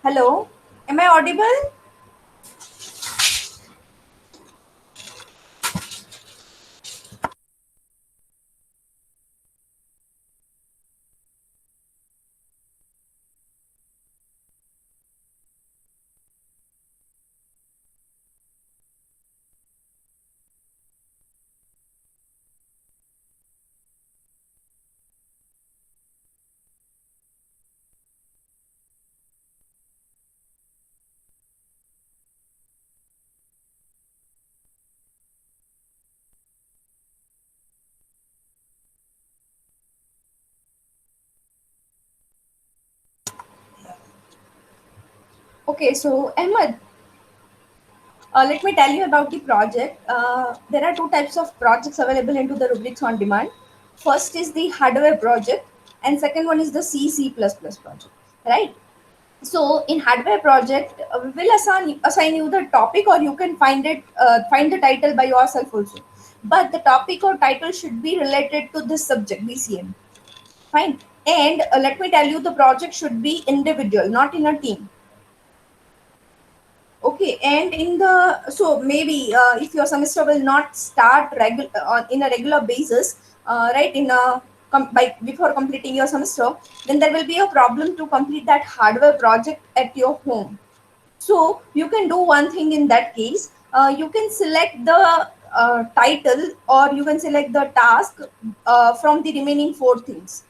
Hello, am I audible? Okay, so Ahmed, let me tell you about the project. There are two types of projects available into the rubrics on demand. First is the hardware project, and second one is the C++ project. Right. So in hardware project, we will assign you the topic, or you can find the title by yourself also. But the topic or title should be related to this subject, BCM. Fine. And let me tell you, the project should be individual, not in a team. Okay, and in the so maybe if your semester will not start in a regular basis, right? By before completing your semester, then there will be a problem to complete that hardware project at your home. So you can do one thing in that case. You can select the title, or you can select the task from the remaining four things.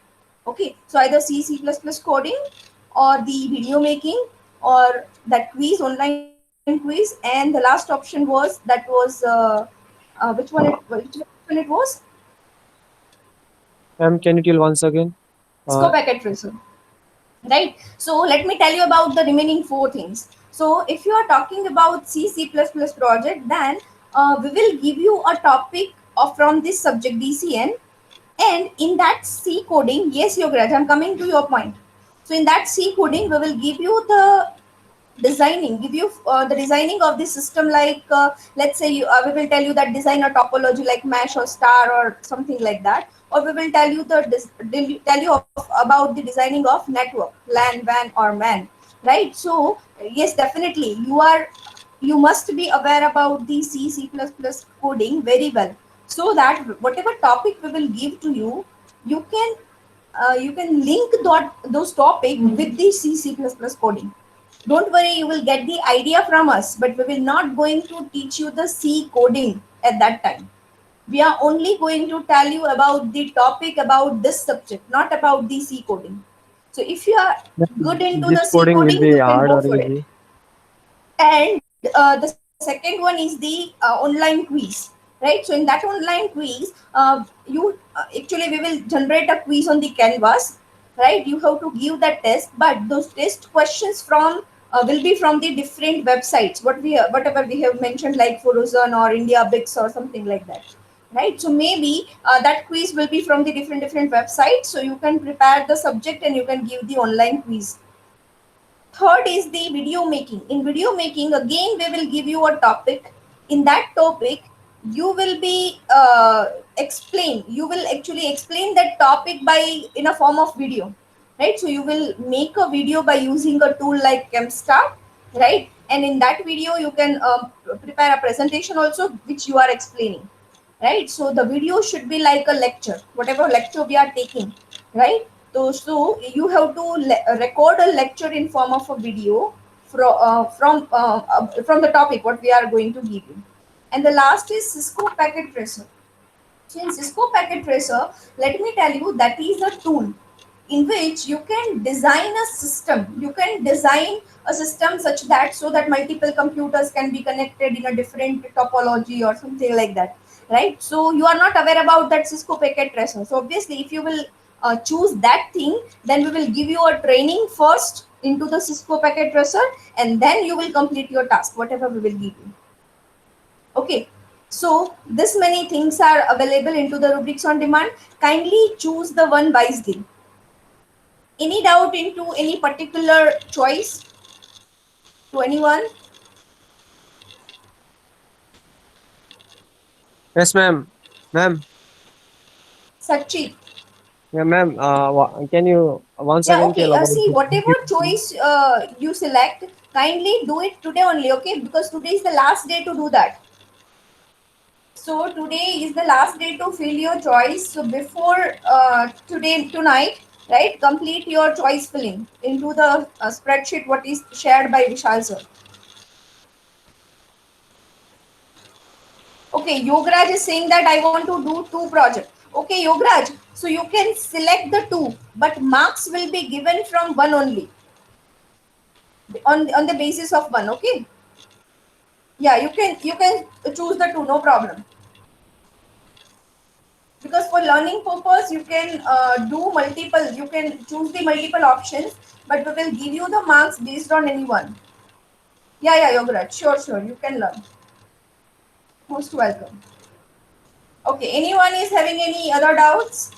Okay, so either C++ coding, or the video making, or that quiz, online quiz, and the last option was which one it was? Can you tell once again? Cisco Uh, Packet Tracer. Right, so let me tell you about the remaining four things. So if you are talking about C++ project, then we will give you a topic from this subject DCN, and in that C coding, yes Yograj, I'm coming to your point. So in that C coding, we will give you the designing give you the designing of the system, like let's say we will tell you that design a topology like mesh or star or something like that, or we will tell you tell you about the designing of network, LAN, WAN, or man. Right, so yes, definitely you must be aware about the C++ coding very well, so that whatever topic we will give to you, you can link those topic with the C++ coding. Don't worry, you will get the idea from us, but we will not going to teach you the C coding at that time. We are only going to tell you about the topic about this subject, not about the C coding. So if you are good into the this C coding will coding, be you can hard go or for it. easy? And the second one is the online quiz. Right, so in that online quiz, you actually we will generate a quiz on the canvas. Right, you have to give that test, but those test questions from will be from the different websites, whatever we have mentioned, like Foruzan or India Bix or something like that. Right, so maybe that quiz will be from the different websites, so you can prepare the subject and you can give the online quiz. Third is the video making. In video making, again, we will give you a topic. In that topic, you will be explain. You will actually explain that topic by in a form of video, right? So you will make a video by using a tool like Camstar, right? And in that video, you can prepare a presentation also, which you are explaining, right? So the video should be like a lecture, whatever lecture we are taking, right? So you have to record a lecture in form of a video from the topic what we are going to give you. And the last is Cisco Packet Tracer. So in Cisco Packet Tracer, let me tell you, that is a tool in which you can design a system. You can design a system such that so that multiple computers can be connected in a different topology or something like that. Right. So you are not aware about that Cisco Packet Tracer. So obviously, if you will choose that thing, then we will give you a training first into the Cisco Packet Tracer, and then you will complete your task, whatever we will give you. Okay, so this many things are available into the rubrics on demand. Kindly choose the one wisely. Any doubt into any particular choice to anyone? Yes, ma'am. Ma'am. Sachit. Yeah, ma'am. Can you once Yeah, again okay. tell about See, the whatever difference? choice you select, kindly do it today only, okay? Because today is the last day to do that. So today is the last day to fill your choice. So before today tonight, right? Complete your choice filling into the spreadsheet what is shared by Vishal sir. Okay, Yogaraj is saying that I want to do two projects. Okay, Yogaraj, so you can select the two, but marks will be given from one only on the basis of one. Okay, yeah, you can choose the two, no problem. Because for learning purpose, you can do multiple. You can choose the multiple options, but we will give you the marks based on any one. Yeah, yeah, Yogaraj, sure, sure, you can learn. Most welcome. Okay, anyone is having any other doubts?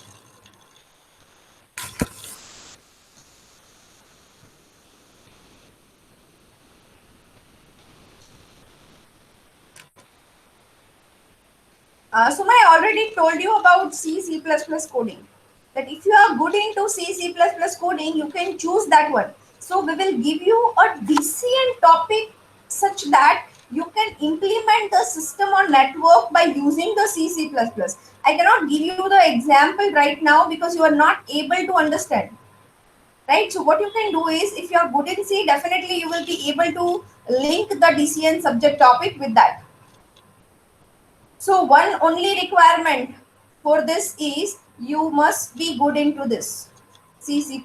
So I already told you about C++ coding. That if you are good into C++ coding, you can choose that one. So we will give you a decent topic such that you can implement the system or network by using the C++. I cannot give you the example right now because you are not able to understand. Right? So what you can do is if you are good in C, definitely you will be able to link the DCN subject topic with that. So one only requirement for this is you must be good into this C++.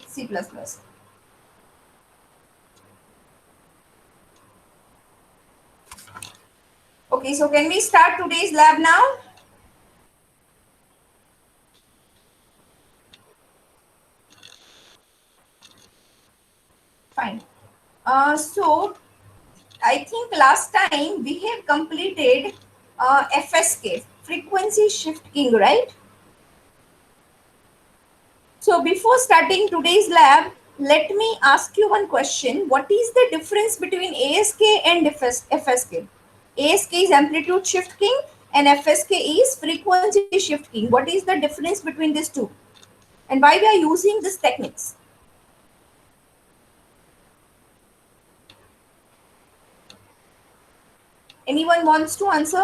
Okay, so can we start today's lab now? Fine. So I think last time we have completed FSK, frequency shift king, right? So before starting today's lab, let me ask you one question. What is the difference between ASK and FSK? ASK is amplitude shift king and FSK is frequency shift king. What is the difference between these two? And why we are using these techniques? Anyone wants to answer?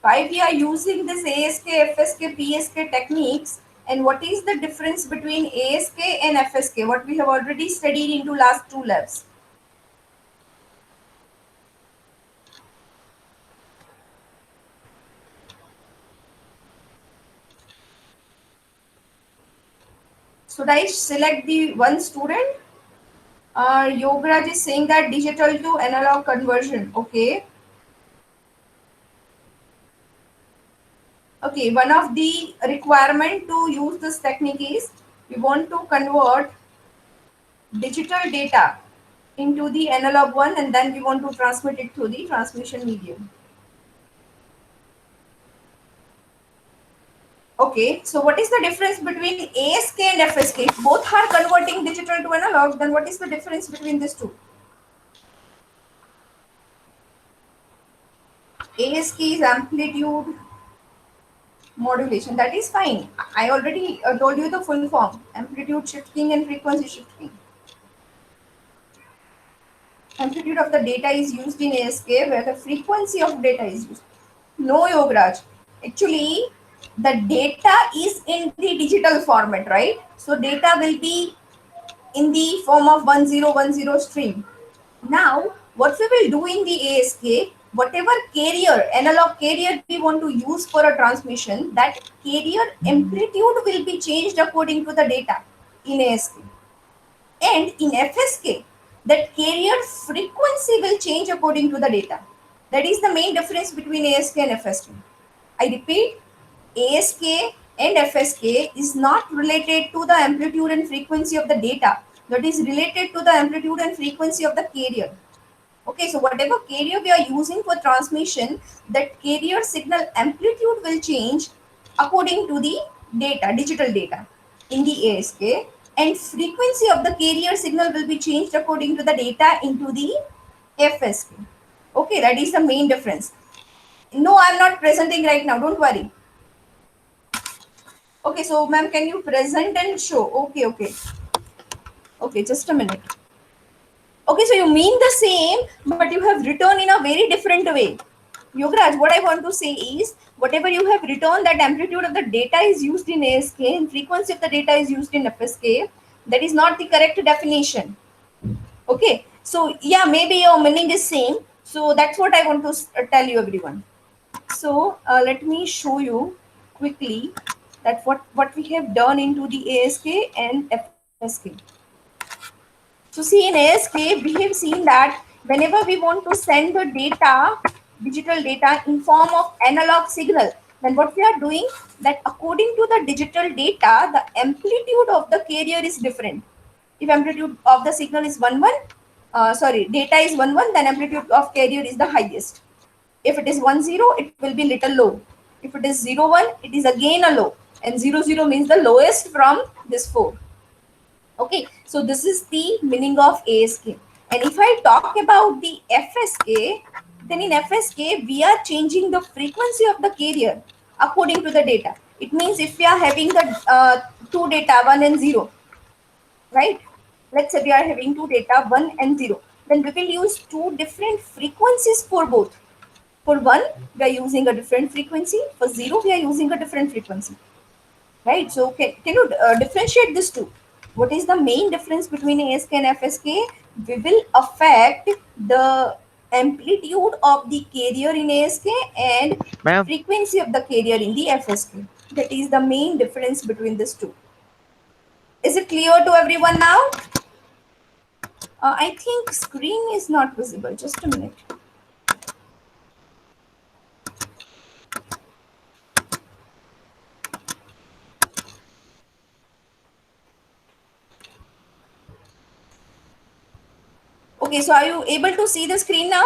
Why we are using this ASK, FSK, PSK techniques and what is the difference between ASK and FSK? What we have already studied into last two labs. Should I select the one student? Yogaraj is saying that digital to analog conversion. Okay. Okay. One of the requirement to use this technique is we want to convert digital data into the analog one and then we want to transmit it through the transmission medium. Okay. So what is the difference between ASK and FSK? If both are converting digital to analog, then what is the difference between these two? ASK is amplitude modulation. That is fine. I already told you the full form: amplitude shifting and frequency shifting. Amplitude of the data is used in ASK where the frequency of data is used. No, Yograj. Actually, the data is in the digital format, right? So data will be in the form of 1010 stream. Now, what we will do in the ASK, whatever carrier, analog carrier we want to use for a transmission, that carrier amplitude will be changed according to the data in ASK. And in FSK, that carrier frequency will change according to the data. That is the main difference between ASK and FSK. I repeat, ASK and FSK is not related to the amplitude and frequency of the data. That is related to the amplitude and frequency of the carrier. Okay, so whatever carrier we are using for transmission, that carrier signal amplitude will change according to the data, digital data in the ASK, and frequency of the carrier signal will be changed according to the data into the FSK. Okay, that is the main difference. No, I'm not presenting right now, don't worry. Okay, so ma'am, can you present and show? Okay, okay, okay. Just a minute. Okay, so you mean the same, but you have written in a very different way. Yograj, what I want to say is, whatever you have written, that amplitude of the data is used in ASK and frequency of the data is used in FSK. That is not the correct definition. Okay, so yeah, maybe your meaning is same. So that's what I want to tell you, everyone. So let me show you quickly that what we have done into the ASK and FSK. So see, in ASK, we have seen that whenever we want to send the data, digital data in form of analog signal, then what we are doing, that according to the digital data, the amplitude of the carrier is different. If amplitude of the signal is 1 1, sorry, data is 1 1, then amplitude of carrier is the highest. If it is 1 0, it will be little low. If it is 0 1, it is again a low. And 0 0 means the lowest from this four. Okay, so this is the meaning of ASK. And if I talk about the FSK, then in FSK, we are changing the frequency of the carrier according to the data. It means if we are having the two data, 1 and 0, right? Let's say we are having two data, 1 and 0. Then we will use two different frequencies for both. For 1, we are using a different frequency. For 0, we are using a different frequency. Right? So can you differentiate these two? What is the main difference between ASK and FSK? We will affect the amplitude of the carrier in ASK and Ma'am, frequency of the carrier in the FSK. That is the main difference between these two. Is it clear to everyone now? I think screen is not visible. Just a minute. Okay, so are you able to see the screen now?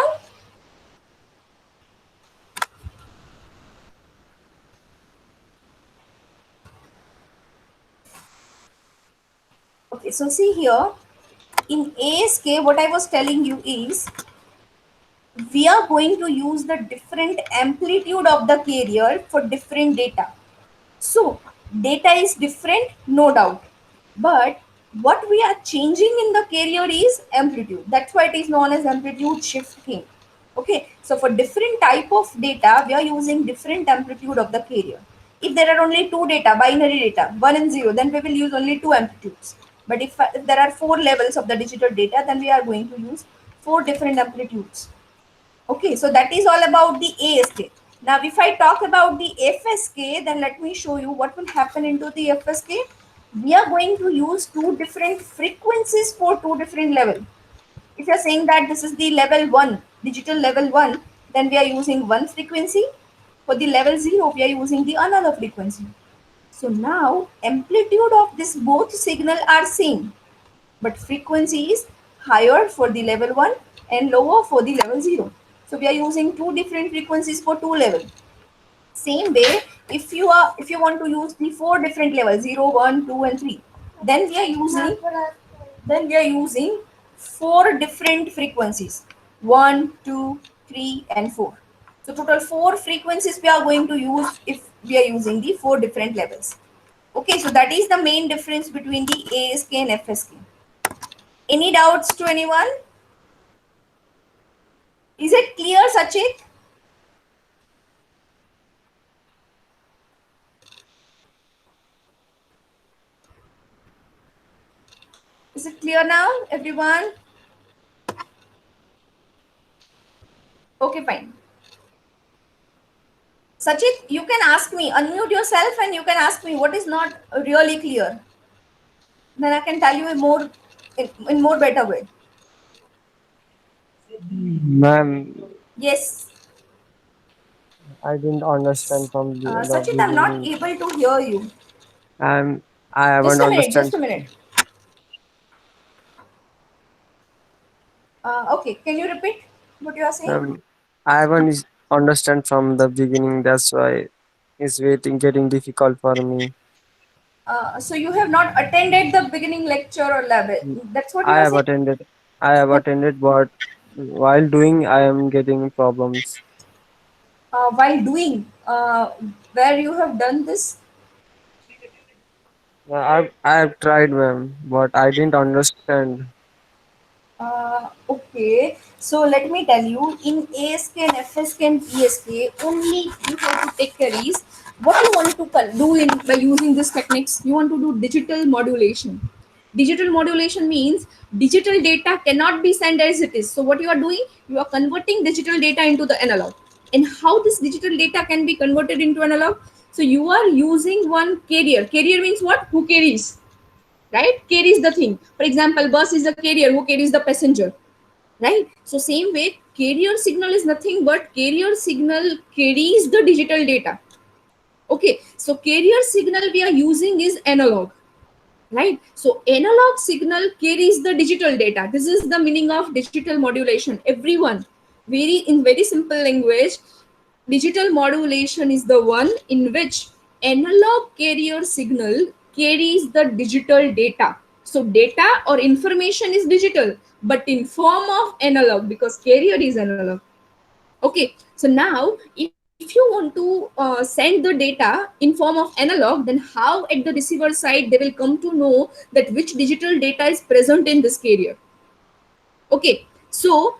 Okay, so see here, in ASK, what I was telling you is, we are going to use the different amplitude of the carrier for different data. So data is different, no doubt. But what we are changing in the carrier is amplitude. That's why it is known as amplitude shifting. Okay, so for different type of data, we are using different amplitude of the carrier. If there are only two data, binary data, 1 and 0, then we will use only two amplitudes. But if there are four levels of the digital data, then we are going to use four different amplitudes. Okay, so that is all about the ASK. Now, if I talk about the FSK, then let me show you what will happen into the FSK. We are going to use two different frequencies for two different levels. If you're saying that this is the level 1, digital level 1, then we are using one frequency. For the level 0, we are using the another frequency. So now amplitude of this both signal are same, but frequency is higher for the level 1 and lower for the level 0. So we are using two different frequencies for two levels. Same way, if you want to use the four different levels, 0, 1, 2, and 3, then we are using four different frequencies, 1, 2, 3, and 4. So total four frequencies we are going to use if we are using the four different levels. Okay, so that is the main difference between the ASK and FSK. Any doubts to anyone? Is it clear, Sachit? Is it clear now, everyone? Okay, fine. Sachit, you can ask me, unmute yourself and you can ask me what is not really clear. Then I can tell you in more better way. Ma'am, Yes. I didn't understand from the Sachit, I'm not beginning. able to hear you. I haven't Just understand. a minute. Okay, can you repeat what you are saying? I haven't understand from the beginning. That's why it's waiting getting difficult for me. So you have not attended the beginning lecture or lab. That's what you I are have saying? attended. I have Yeah. attended, but while doing, I am getting problems. While doing, where you have done this? I've tried, ma'am, but I didn't understand. Okay, so let me tell you, in ASK and FSK and PSK, only you have to take care is what you want to do in by using these techniques. You want to do digital modulation. Digital modulation means digital data cannot be sent as it is. So what you are doing, you are converting digital data into the analog. And how this digital data can be converted into analog? So you are using one carrier. Carrier means what? Who carries? Right, carries the thing. For example, bus is the carrier who carries the passenger, right? So same way, carrier signal is nothing but carrier signal carries the digital data. Okay, so carrier signal we are using is analog, right? So analog signal carries the digital data. This is the meaning of digital modulation, everyone. Very in very simple language, digital modulation is the one in which analog carrier signal carries the digital data. So data or information is digital but in form of analog because carrier is analog. Okay, so now if you want to send the data in form of analog, then how at the receiver side they will come to know that which digital data is present in this carrier. Okay, so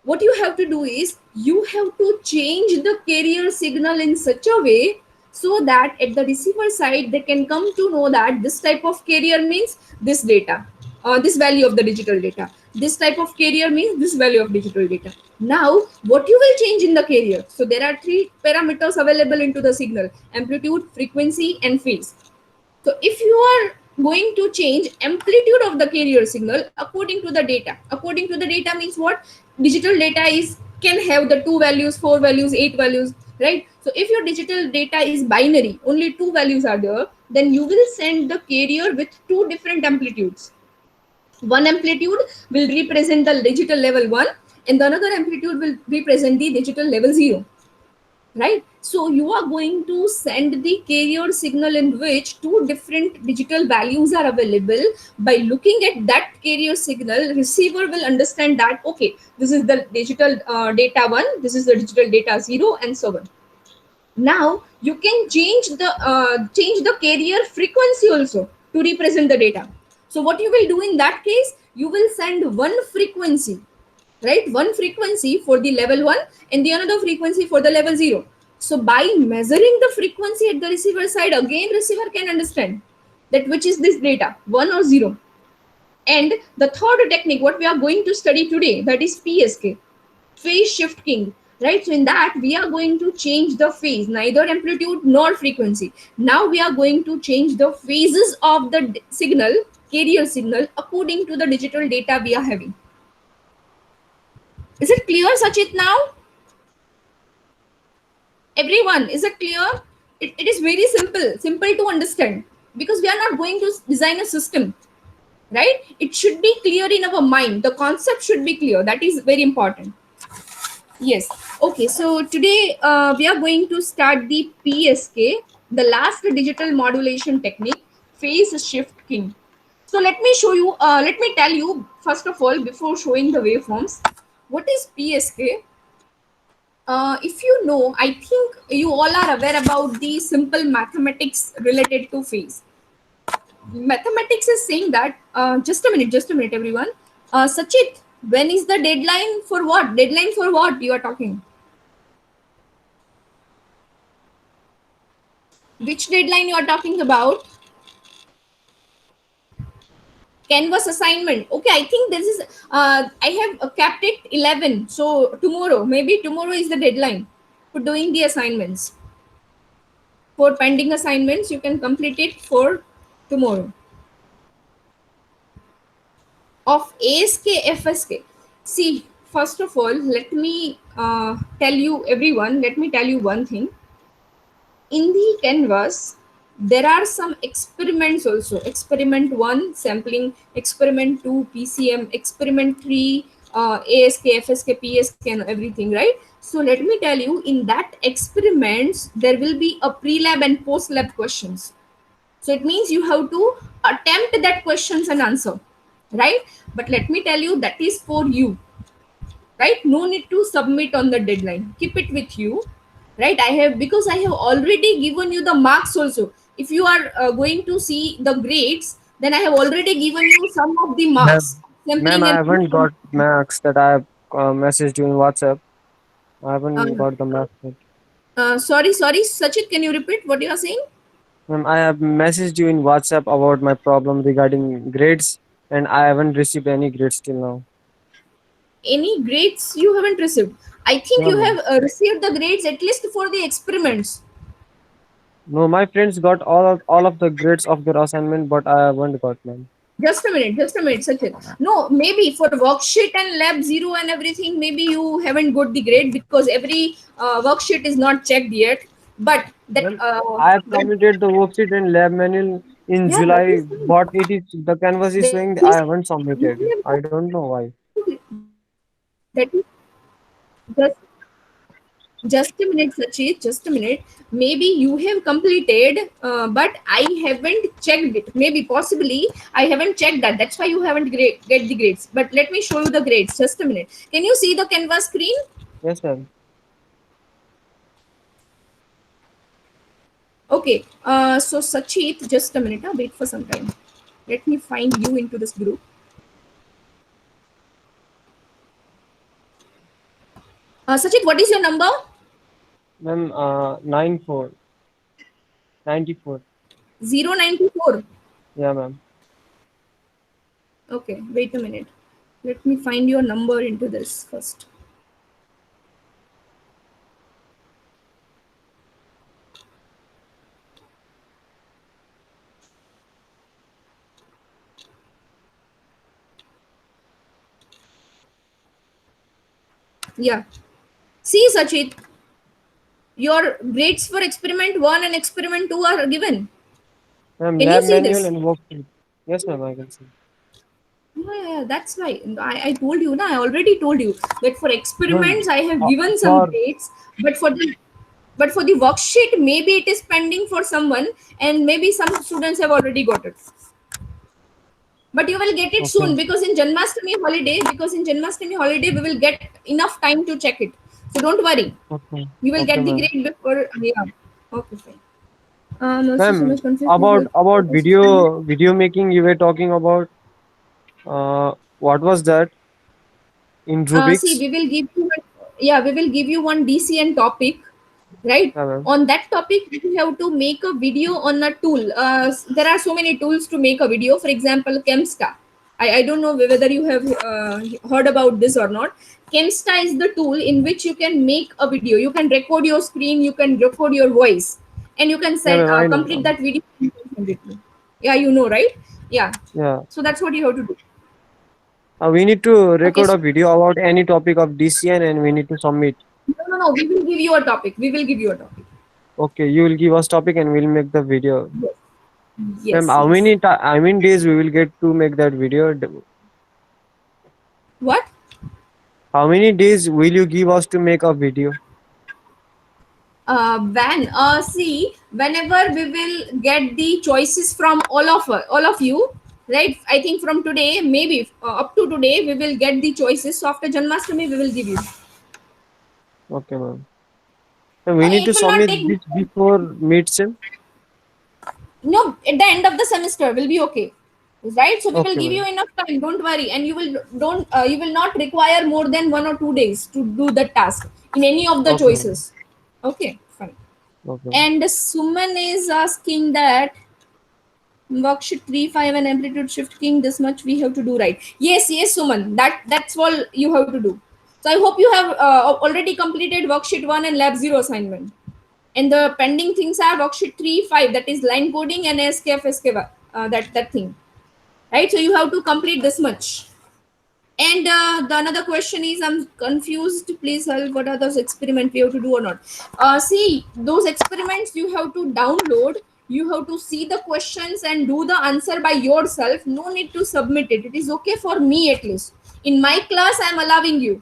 what you have to do is you have to change the carrier signal in such a way so that at the receiver side they can come to know that this type of carrier means this data, this value of the digital data. This type of carrier means this value of digital data. Now, what you will change in the carrier? So there are three parameters available into the signal: amplitude, frequency, and phase. So if you are going to change amplitude of the carrier signal according to the data, according to the data means what? Digital data is can have the two values, four values, eight values, right? So if your digital data is binary, only two values are there, then you will send the carrier with two different amplitudes. One amplitude will represent the digital level 1 and the another amplitude will represent the digital level 0, right? So you are going to send the carrier signal in which two different digital values are available. By looking at that carrier signal, receiver will understand that okay, this is the digital data 1, this is the digital data 0, and so on. Now you can change the carrier frequency also to represent the data. So what you will do in that case, you will send one frequency, right? One frequency for the level 1 and the another frequency for the level 0. So by measuring the frequency at the receiver side, again receiver can understand that which is this data, 1 or 0. And the third technique what we are going to study today, that is PSK, phase shifting, right? So in that we are going to change the phase, neither amplitude nor frequency. Now we are going to change the phases of the signal, carrier signal, according to the digital data we are having. Is it clear, Sachit, now? Everyone, is it clear? It is very simple to understand, because we are not going to design a system, right? It should be clear in our mind. The concept should be clear. That is very important. Yes. Okay. So today we are going to start the PSK, the last digital modulation technique, phase shifting. So let me show you. Let me tell you first of all, before showing the waveforms, what is PSK. If you know, I think you all are aware about the simple mathematics related to phase. Mathematics is saying that, just a minute, everyone. Sachit, when is the deadline for what? Deadline for what you are talking? Which deadline you are talking about? Canvas assignment. Okay, I think this is, I have capped it 11. So tomorrow, maybe tomorrow is the deadline for doing the assignments. For pending assignments, you can complete it for tomorrow. Of ASK, FSK. See, first of all, let me tell you, everyone, let me tell you one thing. In the canvas, there are some experiments also. Experiment 1, sampling. Experiment 2, PCM. Experiment 3, ASK, FSK, PSK, and everything, right? So let me tell you, in that experiments, there will be a pre-lab and post-lab questions. So it means you have to attempt that questions and answer, right? But let me tell you, that is for you, right? No need to submit on the deadline. Keep it with you, right? I have, because I have already given you the marks also. if you are going to see the grades, then I have already given you some of the marks, Ma'am, ma'am, sampling I and haven't got marks that I have messaged you in WhatsApp. I haven't um, got the marks yet. sorry, Sachit, can you repeat what you are saying? Ma'am, I have messaged you in WhatsApp about my problem regarding grades, and I haven't received any grades till now. Any grades you haven't received? I think No, you ma'am. have received the grades at least for the experiments. No, my friends got all of the grades of their assignment, but I haven't got, ma'am. Just a minute, Sachin. No, maybe for worksheet and lab zero and everything, maybe you haven't got the grade because every worksheet is not checked yet. But that, Well, I have submitted the worksheet and lab manual in yeah, that July, is fine. but it is the canvas is That showing is I haven't you submitted. have I don't know why. that is just just a minute, Sachit. Just a minute. Maybe you have completed, but I haven't checked it. Maybe possibly I haven't checked that. That's why you haven't get the grades. But let me show you the grades. Just a minute. Can you see the canvas screen? Yes, ma'am. Okay. So Sachit, just a minute. Wait for some time. Let me find you into this group. Sachit, what is your number? Ma'am, 94. 094. Yeah, ma'am. Okay. Wait a minute. Let me find your number into this first. Yeah. See, Sachit, your grades for experiment 1 and experiment 2 are given. Ma'am, Can you lab see manual this? and worksheet. Yes, ma'am, I can see. Yeah, that's why I told you. I already told you that for experiments Ma'am, I have given some for grades, but for the worksheet maybe it is pending for someone, and maybe some students have already got it. But you will get it okay, soon because in Janmashtami holiday we will get enough time to check it. So don't worry. okay, You will okay, get the ma'am. grade before. Yeah. Okay, fine. Also so Ma'am, much confused. Please about help. about Also, so much- video making you were talking about. What was that in See, Rubik's? we will give you one DCN topic, right? Yeah, ma'am. On that topic, we have to make a video on a tool. There are so many tools to make a video. For example, Chemsta. I don't know whether you have heard about this or not. Chemsta is the tool in which you can make a video. You can record your screen, you can record your voice, and you can Yeah, send ma'am, I know, complete ma'am. that video. And send it to me. Yeah, you know, right? Yeah. Yeah. So that's what you have to do. We need to Okay. record So a video about any topic of DCN and we need to submit. no. We will give you a topic. We will give you a topic. Okay, you will give us topic and we'll make the video. Yes. Ma'am, Yes. Yes. how many days we will get to make that video? What? How many days will you give us to make a video? When see, whenever we will get the choices from all of you, right? I think from today, maybe up to today, we will get the choices. So after Janmashtami, we will give you. Okay, ma'am. And we need It to will not submit take. this before mid-sem? No, at the end of the semester will be okay, right? So we will Okay, give you ma'am. enough time. Don't worry, and you will not require more than 1 or 2 days to do the task in any of the Okay, ma'am. choices. Okay, fine. Okay, ma'am. And Suman is asking that worksheet 3 5 and amplitude shift king, this much we have to do, right? Yes, Suman, that's all you have to do. So I hope you have already completed worksheet 1 and lab 0 assignment, and the pending things are worksheet 3 5, that is line coding, and skf that thing, right? So you have to complete this much. And the another question is, I'm confused. Please help. What are those experiments we have to do or not? See, those experiments you have to download. You have to see the questions and do the answer by yourself. No need to submit it. It is okay for me at least. In my class, I am allowing you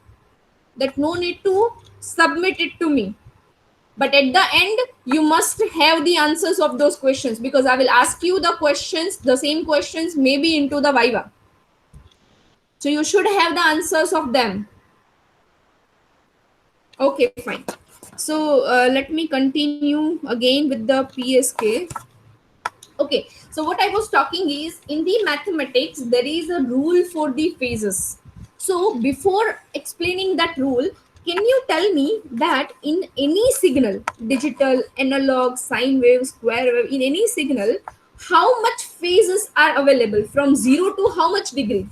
that no need to submit it to me. But at the end, you must have the answers of those questions because I will ask you the questions, the same questions, maybe into the Viva. So you should have the answers of them. Okay, fine. So let me continue again with the PSK. Okay, so what I was talking is in the mathematics, there is a rule for the phases. So before explaining that rule, can you tell me that in any signal, digital, analog, sine wave, square wave, in any signal, how much phases are available from 0 to how much degree?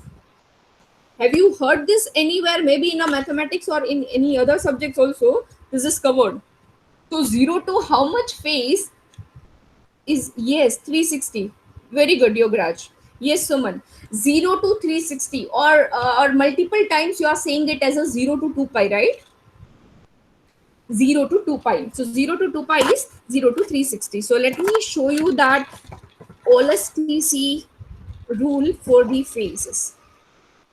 Have you heard this anywhere? Maybe in a mathematics or in any other subjects also, this is covered. So 0 to how much phase is, yes, 360. Very good, Yograj. Yes, Suman. 0 to 360, or multiple times you are saying it as a 0 to 2 pi, right? 0 to 2 pi. So 0 to 2 pi is 0 to 360. So let me show you that OLSTC rule for the phases.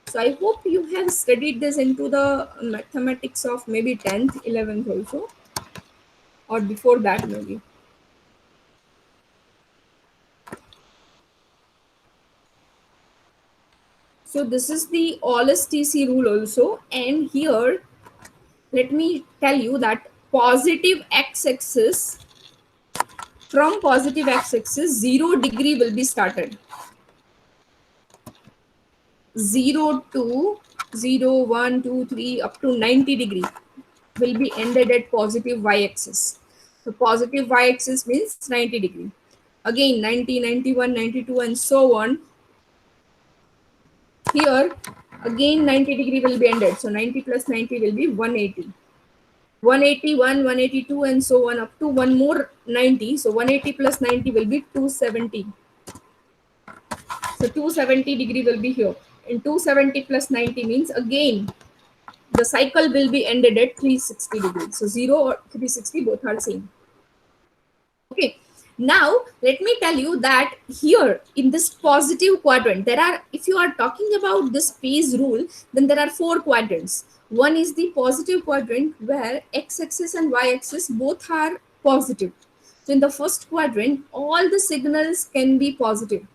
So I hope you have studied this into the mathematics of maybe 10th, 11th also, or before that maybe. So this is the OLSTC rule also, and here let me tell you that positive x-axis, from positive x-axis 0 degree will be started. 0 to 0, 1, 2, 3 up to 90 degree will be ended at positive y-axis. So positive y-axis means 90 degree. Again 90, 91, 92 and so on. Here again 90 degree will be ended. So 90 plus 90 will be 180. 181, 182 and so on up to one more 90. So 180 plus 90 will be 270. So 270 degree will be here. And 270 plus 90 means again the cycle will be ended at 360 degrees. So 0 or 360 both are same. Okay. Now let me tell you that here in this positive quadrant, there are, if you are talking about this phase rule, then there are four quadrants. One is the positive quadrant where x-axis and y-axis both are positive. So in the first quadrant, all the signals can be positive.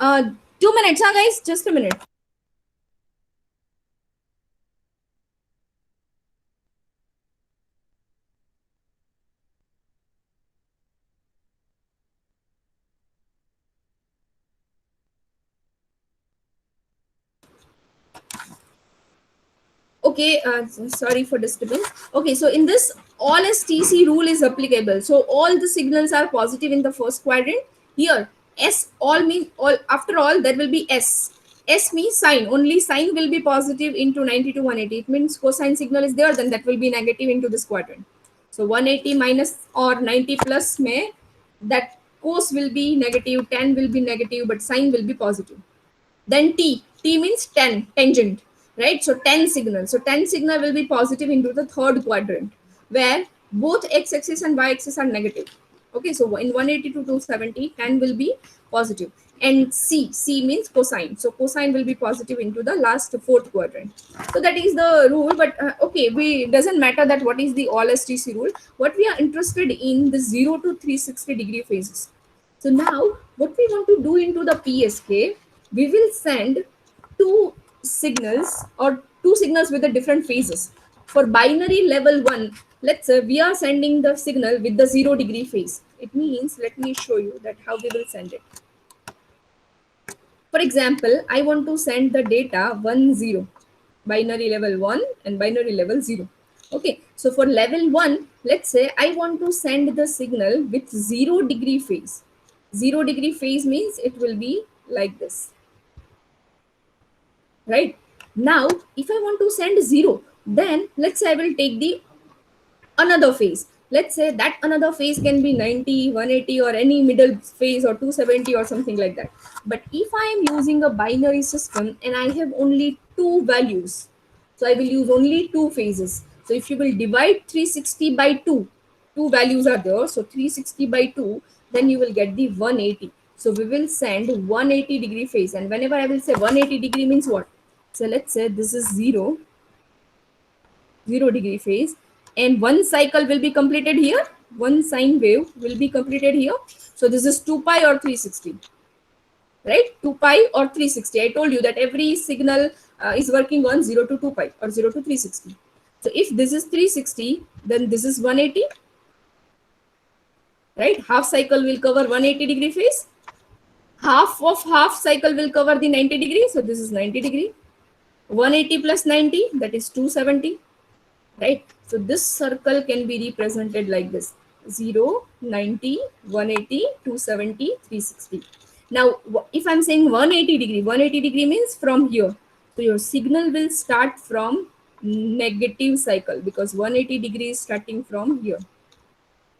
Uh, 2 minutes, huh, guys? Just a minute. Okay, sorry for disturbance. Okay, so in this, all STC rule is applicable. So all the signals are positive in the first quadrant. Here, S all mean all. After all, there will be S. S means sine. Only sine will be positive into 90 to 180. It means cosine signal is there, then that will be negative into this quadrant. So 180 minus or 90 plus may, that cos will be negative, tan will be negative, but sine will be positive. Then T means 10, tangent, right? So 10 signal. So 10 signal will be positive into the third quadrant where both x-axis and y-axis are negative. Okay, so in 180 to 270, 10 will be positive. And C means cosine. So cosine will be positive into the last fourth quadrant. So that is the rule. But okay, we doesn't matter that what is the all STC rule. What we are interested in the 0 to 360 degree phases. So now what we want to do into the PSK, we will send two signals or two signals with the different phases. For binary level 1, let's say we are sending the signal with the 0 degree phase. It means, let me show you that how we will send it. For example, I want to send the data 1 0, binary level 1 and binary level 0. Okay, so for level 1, let's say I want to send the signal with 0 degree phase. 0 degree phase means it will be like this, right? Now if I want to send 0, then let's say I will take the another phase. Let's say that another phase can be 90, 180 or any middle phase or 270 or something like that. But if I am using a binary system and I have only two values, So I will use only two phases. So if you will divide 360 by 2, two values are there. So 360 by 2, then you will get the 180. So we will send 180-degree phase. And whenever I will say 180-degree means what? So let's say this is 0 degree phase, and one cycle will be completed here. One sine wave will be completed here. So this is 2 pi or 360, right? 2 pi or 360. I told you that every signal is working on 0 to 2 pi or 0 to 360. So if this is 360, then this is 180, right? Half cycle will cover 180-degree phase. Half of half cycle will cover the 90-degree. So this is 90-degree. 180 plus 90, that is 270, right? So this circle can be represented like this: 0, 90, 180, 270, 360. Now, if I'm saying 180-degree, 180-degree means from here. So your signal will start from negative cycle, because 180-degree is starting from here.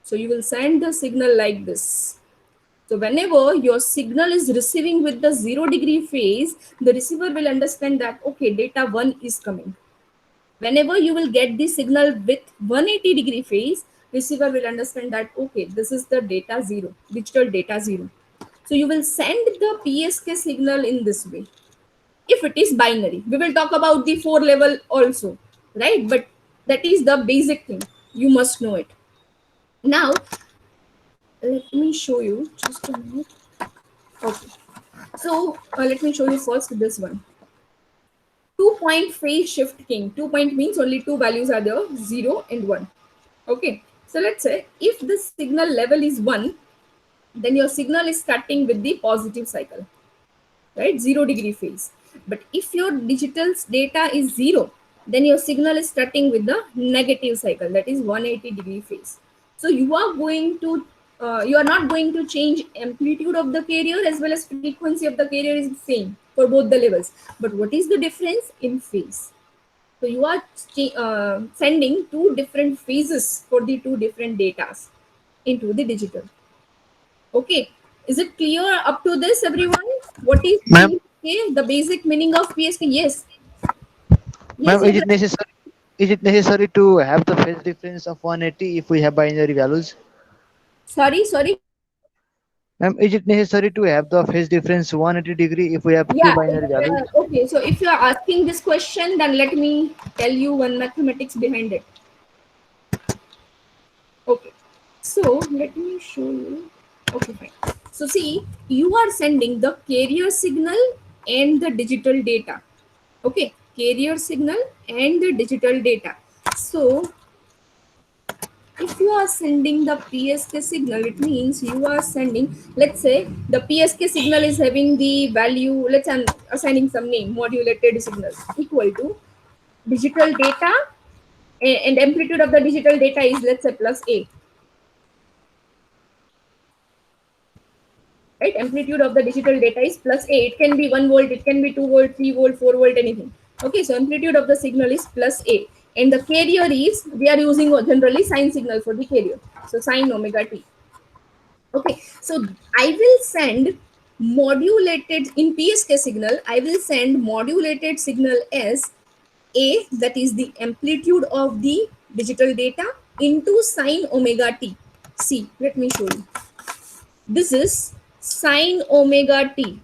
So you will send the signal like this. So whenever your signal is receiving with the 0 degree phase, the receiver will understand that, okay, data 1 is coming. Whenever you will get the signal with 180-degree phase, receiver will understand that, okay, this is the data 0, digital data 0. So you will send the PSK signal in this way. If it is binary, we will talk about the 4 level also, right? But that is the basic thing. You must know it. Now, let me show you just a minute. Okay. So let me show you first this one. 2-point phase shift king. 2-point means only two values are there, 0 and 1. Okay. So let's say if the signal level is 1, then your signal is starting with the positive cycle, right? 0 degree phase. But if your digital data is 0, then your signal is starting with the negative cycle, that is 180-degree phase. So you are going to you are not going to change amplitude of the carrier as well as frequency of the carrier is same for both the levels. But what is the difference in phase? So you are sending two different phases for the two different datas into the digital. Okay, is it clear up to this, everyone? What is Ma'am, PSK? The basic meaning of PSK? Yes, yes, ma'am, yes. is it necessary to have the phase difference of 180 if we have binary values? Sorry, sorry. Ma'am, is it necessary to have the phase difference 180-degree if we have two Yeah. binary values? Okay. So if you are asking this question, then let me tell you one mathematics behind it. Okay. So let me show you. Okay, fine. So see, you are sending the carrier signal and the digital data. Okay, carrier signal and the digital data. So if you are sending the PSK signal, it means you are sending, let's say the PSK signal is having the value, let's say I'm assigning some name, modulated signal equal to digital data, and amplitude of the digital data is, let's say, plus A, right? Amplitude of the digital data is plus A. It can be 1 volt, it can be 2 volt, 3 volt, 4 volt, anything. Okay, so amplitude of the signal is plus A. And the carrier is, we are using generally sine signal for the carrier. So sine omega t. Okay, so I will send modulated in PSK signal, I will send modulated signal as A, that is the amplitude of the digital data, into sine omega t. See, let me show you. This is sine omega t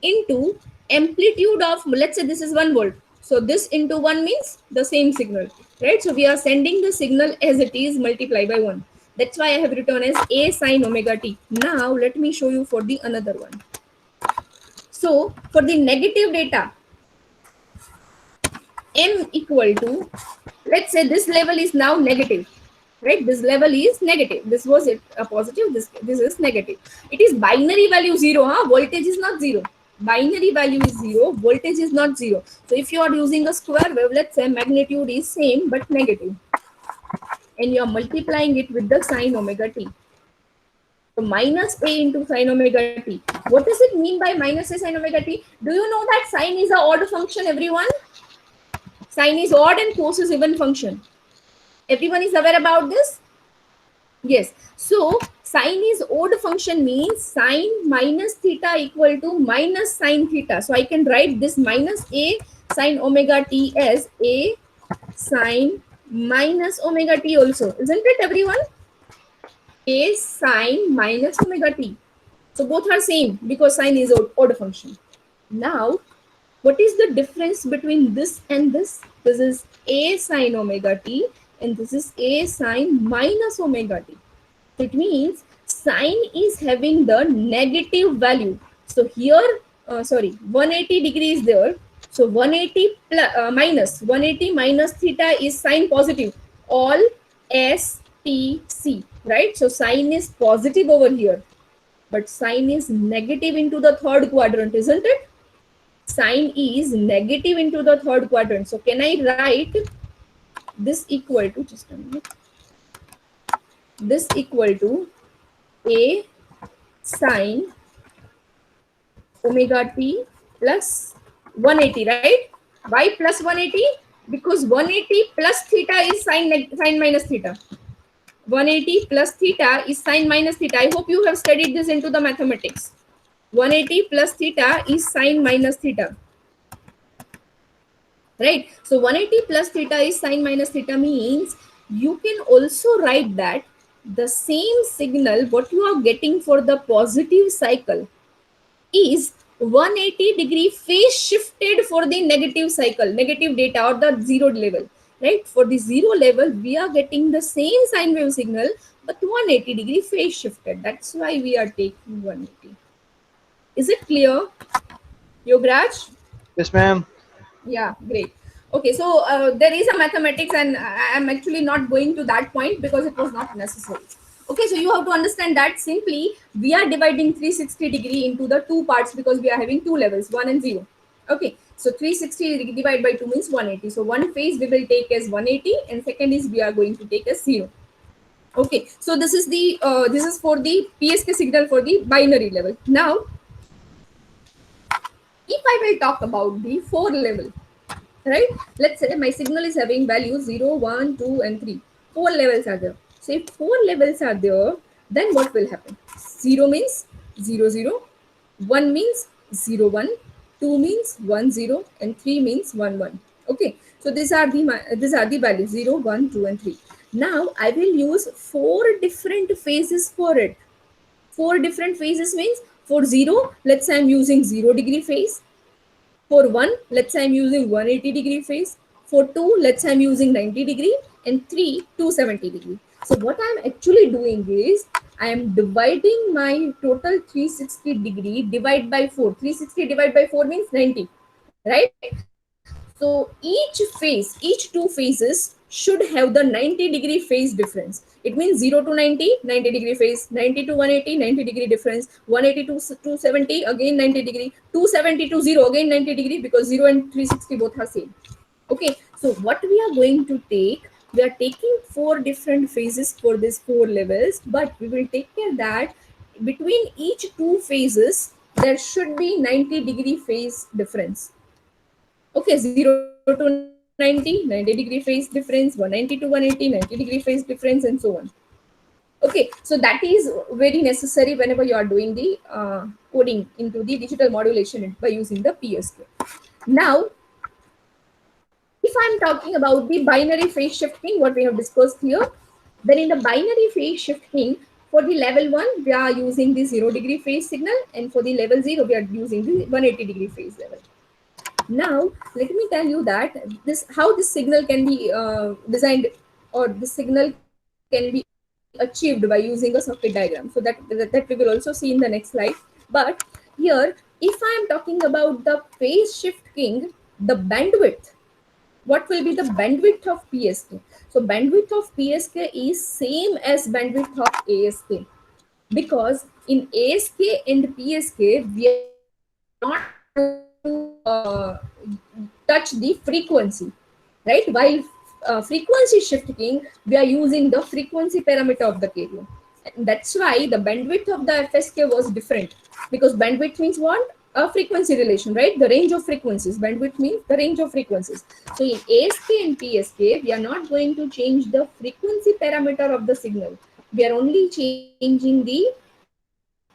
into amplitude of, let's say this is 1 volt. So this into 1 means the same signal, right? So we are sending the signal as it is multiplied by 1. That's why I have written as A sine omega t. Now let me show you for the another one. So for the negative data, m equal to, let's say this level is now negative, right? This level is negative. This was it a positive, this is negative. It is binary value 0, huh? Voltage is not 0. Binary value is 0, voltage is not 0. So if you are using a square wave, let's say magnitude is same but negative, and you are multiplying it with the sine omega t. So minus A into sine omega t. What does it mean by minus A sine omega t? Do you know that sine is a odd function, everyone? Sine is odd and cos is even function. Everyone is aware about this? Yes. So sine is odd function means sine minus theta equal to minus sine theta. So I can write this minus a sine omega t as a sine minus omega t also. Isn't it everyone? A sine minus omega t. So both are same because sine is odd function. Now, what is the difference between this and this? This is a sine omega t and this is a sine minus omega t. So it means sine is having the negative value. So here, 180 degrees there. So 180 minus 180 minus theta is sine positive. All S T C, right? So sine is positive over here, but sine is negative into the third quadrant, isn't it? Sine is negative into the third quadrant. So can I write this equal to, just a minute, this equal to a sine omega t plus 180, right? Why plus 180? Because 180 plus theta is sine minus theta. 180 plus theta is sine minus theta. I hope you have studied this into the mathematics. 180 plus theta is sine minus theta. Right? So 180 plus theta is sine minus theta means you can also write that the same signal what you are getting for the positive cycle is 180 degree phase shifted for the negative cycle, negative data or the zero level, right? For the zero level, we are getting the same sine wave signal, but 180 degree phase shifted. That's why we are taking 180. Is it clear, Yograj? Yes, ma'am. Yeah, great. Okay, so there is a mathematics, and I am actually not going to that point because it was not necessary. Okay, so you have to understand that simply we are dividing 360 degree into the two parts because we are having two levels, 1 and 0. Okay, so 360 divided by 2 means 180. So one phase we will take as 180, and second is we are going to take as 0. Okay, so this is the this is for the PSK signal for the binary level. Now, if I will talk about the 4 level, right? Let's say my signal is having values 0, 1, 2, and 3. 4 levels are there. So if 4 levels are there, then what will happen? 0 means 0, 0. 1 means 0, 1. 2 means 1, 0. And 3 means 1, 1. Okay. So these are the values 0, 1, 2, and 3. Now I will use 4 different phases for it. 4 different phases means for 0, let's say I'm using 0 degree phase. For 1, let's say I'm using 180 degree phase. For 2, let's say I'm using 90 degree. And 3, 270 degree. So what I'm actually doing is I am dividing my total 360 degree divide by 4. 360 divided by 4 means 90, right? So each phase, each two phases should have the 90 degree phase difference. It means 0 to 90, 90 degree phase, 90 to 180, 90 degree difference, 180 to 270, again 90 degree, 270 to 0, again 90 degree, because 0 and 360 both are same. Okay, so what we are going to take, we are taking 4 different phases for these 4 levels, but we will take care that between each two phases, there should be 90 degree phase difference. Okay, 0 to 90, 90 degree phase difference, 190 to 180, 90 degree phase difference, and so on. Okay, so that is very necessary whenever you are doing the coding into the digital modulation by using the PSK. Now, if I'm talking about the binary phase shifting, what we have discussed here, then in the binary phase shifting, for the level 1, we are using the 0 degree phase signal, and for the level 0, we are using the 180 degree phase level. Now, let me tell you that how this signal can be designed, or this signal can be achieved by using a circuit diagram. So that we will also see in the next slide. But here, if I am talking about the phase shifting, the bandwidth, what will be the bandwidth of PSK? So bandwidth of PSK is same as bandwidth of ASK, because in ASK and PSK, we are not going to touch the frequency, right? While frequency shifting, we are using the frequency parameter of the carrier. And that's why the bandwidth of the FSK was different, because bandwidth means what? A frequency relation, right? The range of frequencies. Bandwidth means the range of frequencies. So in ASK and PSK, we are not going to change the frequency parameter of the signal. We are only changing the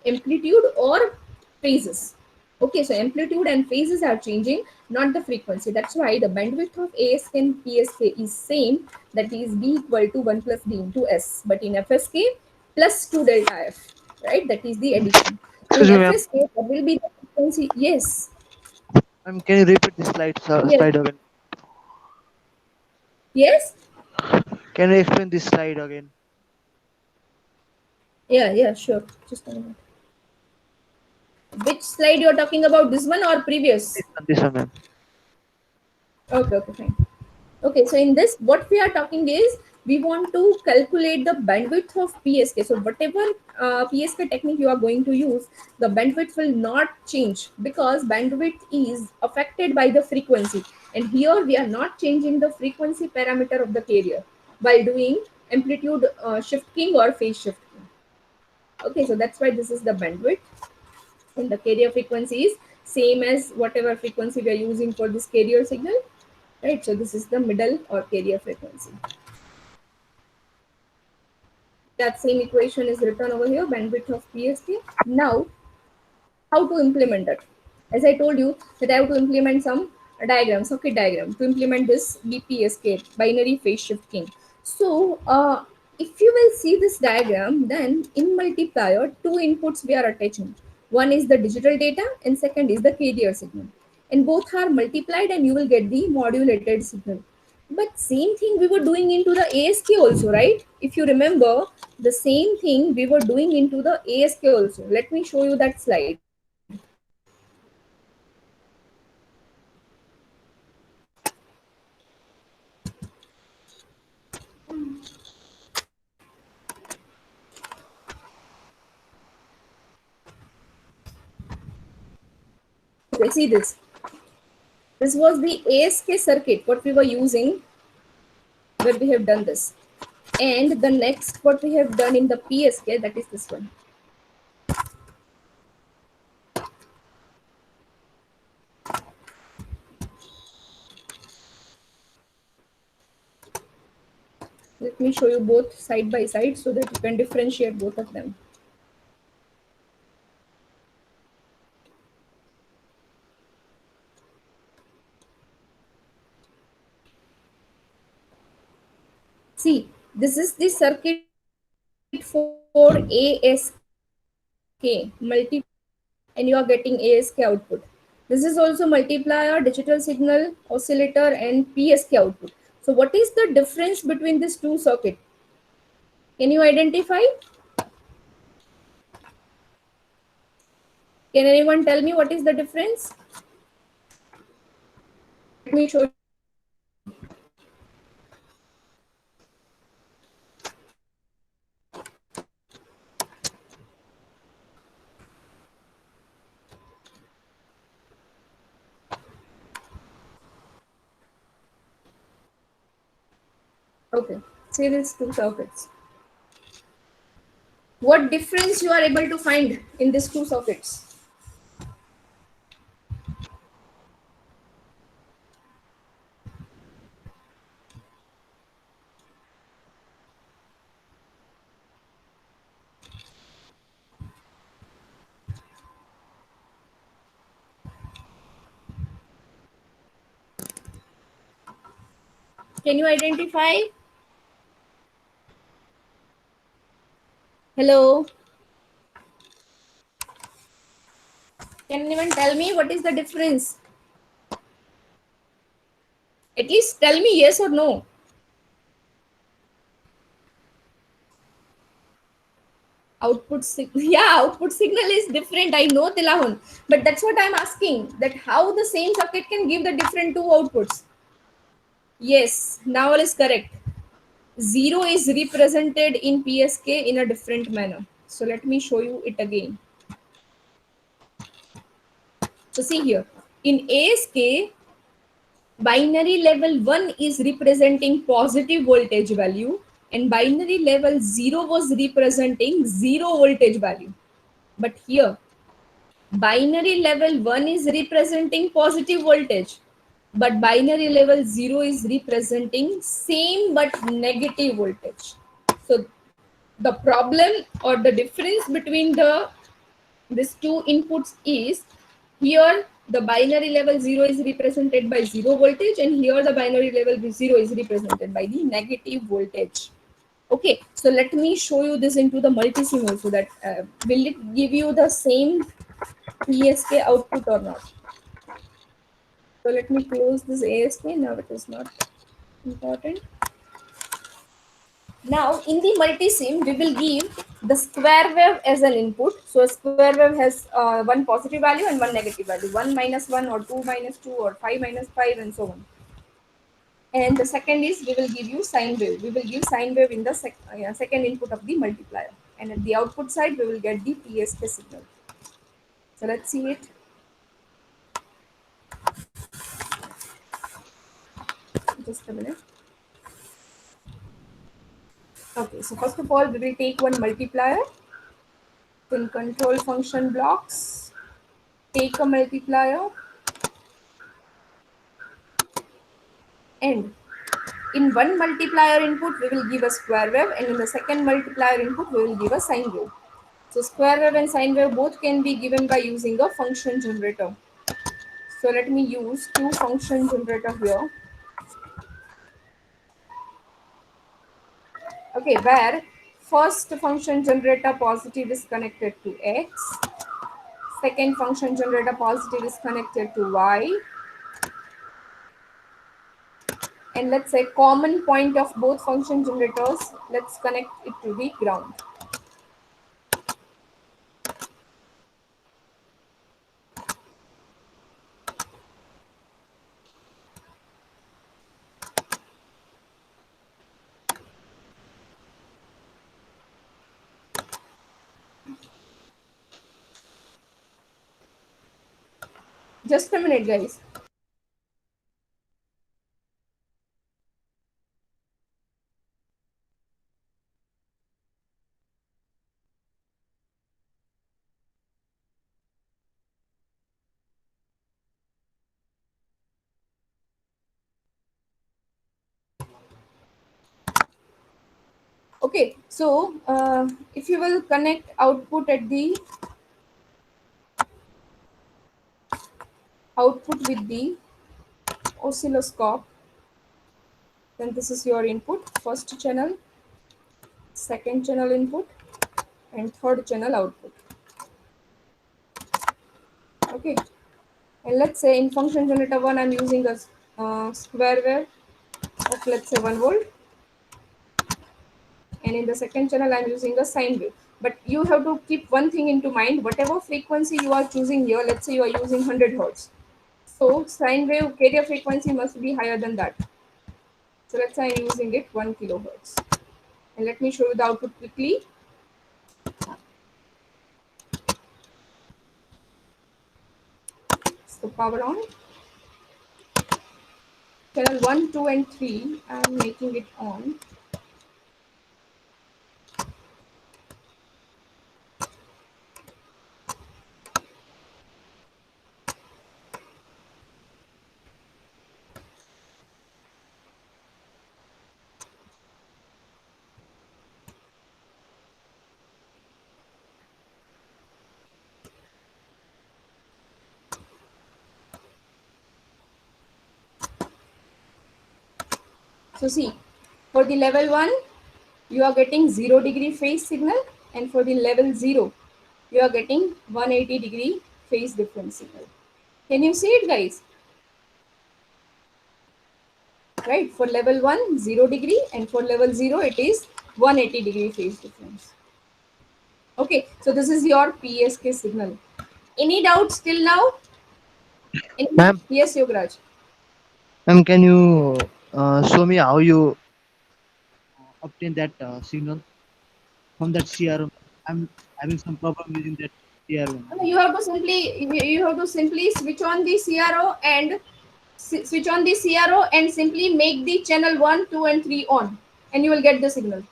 amplitude or phases. Okay, so amplitude and phases are changing, not the frequency. That's why the bandwidth of ASK and PSK is same, that is B equal to 1 plus D into S. But in FSK, plus 2 delta F, right? That is the addition. So in Excuse me, ma'am. FSK, there will be the frequency. Yes, Can you repeat the yes, slide again? yes. Can you explain this slide again? Yeah, yeah, sure. Just a minute. Which slide you're talking about? This one or previous? This one, ma'am. Okay, okay, fine. Okay, so in this, what we are talking is we want to calculate the bandwidth of PSK. So whatever PSK technique you are going to use, the bandwidth will not change because bandwidth is affected by the frequency. And here we are not changing the frequency parameter of the carrier while doing amplitude shifting or phase shifting. Okay, so that's why this is the bandwidth. And the carrier frequency is same as whatever frequency we are using for this carrier signal, right? So this is the middle or carrier frequency. That same equation is written over here, bandwidth of PSK. Now, how to implement it? As I told you that I have to implement some diagram, circuit diagram to implement this BPSK, binary phase shifting. So, if you will see this diagram, then in multiplier, two inputs we are attaching. One is the digital data and second is the carrier signal. And both are multiplied and you will get the modulated signal. But same thing we were doing into the ASK also, right? If you remember, the same thing we were doing into the ASK also. Let me show you that slide. Okay, see this. This was the ASK circuit, what we were using where we have done this. And the next, what we have done in the PSK, that is this one. Let me show you both side by side so that you can differentiate both of them. See, this is the circuit for ASK multiplier, and you are getting ASK output. This is also multiplier, digital signal, oscillator, and PSK output. So, what is the difference between these two circuits? Can you identify? Can anyone tell me what is the difference? Let me show you. Okay, see these two circuits. What difference you are able to find in these two circuits? Can you identify? Hello? Can anyone tell me what is the difference? At least tell me yes or no. Output signal. Yeah, output signal is different. I know, Tilahun. But that's what I'm asking. That how the same circuit can give the different two outputs. Yes, now all is correct. 0 is represented in PSK in a different manner. So let me show you it again. So see here. In ASK, binary level 1 is representing positive voltage value and binary level 0 was representing 0 voltage value. But here, binary level 1 is representing positive voltage, but binary level 0 is representing same but negative voltage. So The problem or the difference between these two inputs is, here the binary level 0 is represented by 0 voltage, and here the binary level 0 is represented by the negative voltage. Okay, so let me show you this into the multisim also, that will it give you the same ASK output or not. So let me close this ASK. Now it is not important. Now in the multisim, we will give the square wave as an input. So a square wave has one positive value and one negative value, 1 minus 1 or 2 minus 2 or 5 minus 5 and so on. And the second is, we will give you sine wave. We will give sine wave in the second input of the multiplier. And at the output side, we will get the PSK signal. So let's see it. Just a minute. Okay, so first of all, we will take one multiplier. In control function blocks, take a multiplier, and in one multiplier input, we will give a square wave, and in the second multiplier input, we will give a sine wave. So square wave and sine wave both can be given by using a function generator. So let me use two function generator here. Okay, where first function generator positive is connected to x, second function generator positive is connected to y, and let's say common point of both function generators, let's connect it to the ground. Just a minute, guys. Okay, so if you will connect output at the output with the oscilloscope, then this is your input, first channel, second channel input, and third channel output. Okay, and let's say in function generator 1, I'm using a square wave of, let's say, 1 volt, and in the second channel I'm using a sine wave. But you have to keep one thing into mind: whatever frequency you are choosing here, let's say you are using 100 hertz, so sine wave carrier frequency must be higher than that. So let's say I'm using it 1 kilohertz, and let me show you the output quickly. So power on, channel 1, 2 and 3, I'm making it on. So see, for the level 1, you are getting 0-degree phase signal, and for the level 0, you are getting 180-degree phase difference signal. Can you see it, guys? Right, for level 1, 0-degree, and for level 0, it is 180-degree phase difference. Okay, so this is your PSK signal. Any doubts till now? Ma'am, Yes, Yograj. ma'am, can you show me how you obtain that signal from that CRO? I'm having some problem using that CRO. You have to simply switch on the CRO and simply make the channel 1, 2 and 3 on, and you will get the signal.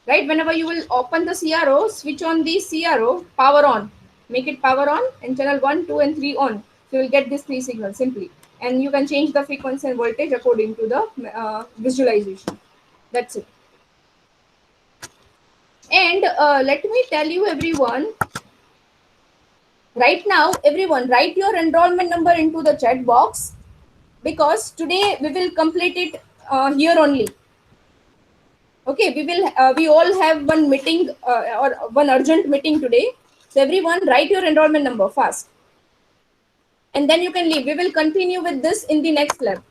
Right, whenever you will open the CRO, switch on the CRO, power on, make it power on, and channel 1, 2 and 3 on. So you will get these three signals simply, and you can change the frequency and voltage according to the visualization. That's it. And let me tell you, everyone, right now, everyone, write your enrollment number into the chat box, because today we will complete it here only. Okay, we all have one meeting or one urgent meeting today. So everyone, write your enrollment number fast, and then you can leave. We will continue with this in the next lab.